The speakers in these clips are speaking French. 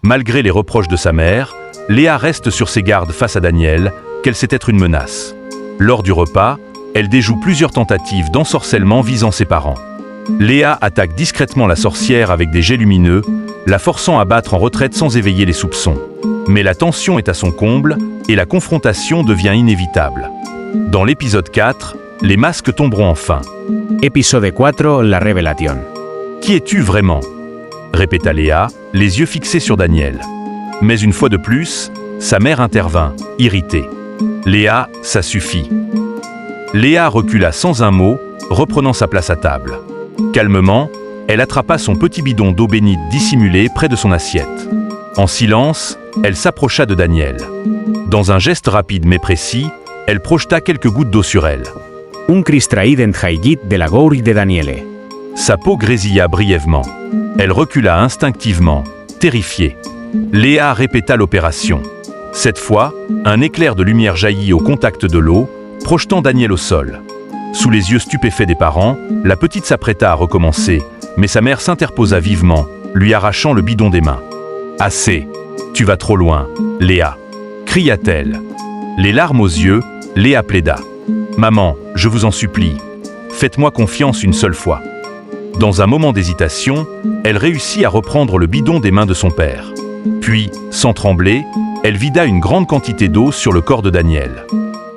Malgré les reproches de sa mère, Léa reste sur ses gardes face à Daniel, qu'elle sait être une menace. Lors du repas, elle déjoue plusieurs tentatives d'ensorcellement visant ses parents. Léa attaque discrètement la sorcière avec des jets lumineux, la forçant à battre en retraite sans éveiller les soupçons. Mais la tension est à son comble et la confrontation devient inévitable. Dans l'épisode 4, les masques tomberont enfin. Episodio 4, la revelación. Qui es-tu vraiment ? Répéta Léa, les yeux fixés sur Daniel. Mais une fois de plus, sa mère intervint, irritée. Léa, ça suffit. Léa recula sans un mot, reprenant sa place à table. Calmement, elle attrapa son petit bidon d'eau bénite dissimulé près de son assiette. En silence, elle s'approcha de Daniel. Dans un geste rapide mais précis, elle projeta quelques gouttes d'eau sur elle. Un cristraíd enjaillit de la gouri de Daniele. Sa peau grésilla brièvement. Elle recula instinctivement, terrifiée. Léa répéta l'opération. Cette fois, un éclair de lumière jaillit au contact de l'eau, projetant Daniel au sol. Sous les yeux stupéfaits des parents, la petite s'apprêta à recommencer, mais sa mère s'interposa vivement, lui arrachant le bidon des mains. « Assez, tu vas trop loin, Léa !» cria-t-elle. Les larmes aux yeux, Léa plaida. « Maman, je vous en supplie, faites-moi confiance une seule fois. » Dans un moment d'hésitation, elle réussit à reprendre le bidon des mains de son père. Puis, sans trembler, elle vida une grande quantité d'eau sur le corps de Daniel.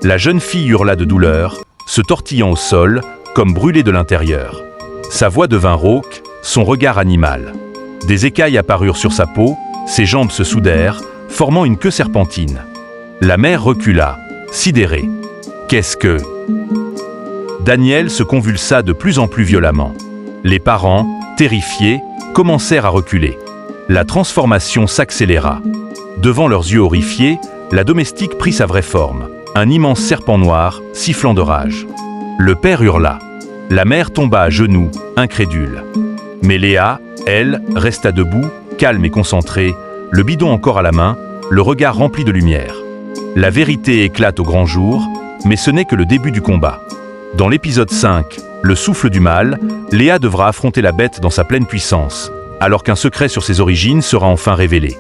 La jeune fille hurla de douleur, se tortillant au sol, comme brûlée de l'intérieur. Sa voix devint rauque, son regard animal. Des écailles apparurent sur sa peau, ses jambes se soudèrent, formant une queue serpentine. La mère recula, sidérée. Qu'est-ce que... Daniel se convulsa de plus en plus violemment. Les parents, terrifiés, commencèrent à reculer. La transformation s'accéléra. Devant leurs yeux horrifiés, la domestique prit sa vraie forme, un immense serpent noir, sifflant de rage. Le père hurla. La mère tomba à genoux, incrédule. Mais Léa, elle, resta debout, calme et concentrée, le bidon encore à la main, le regard rempli de lumière. La vérité éclate au grand jour, mais ce n'est que le début du combat. Dans l'épisode 5, le souffle du mal, Léa devra affronter la bête dans sa pleine puissance, alors qu'un secret sur ses origines sera enfin révélé.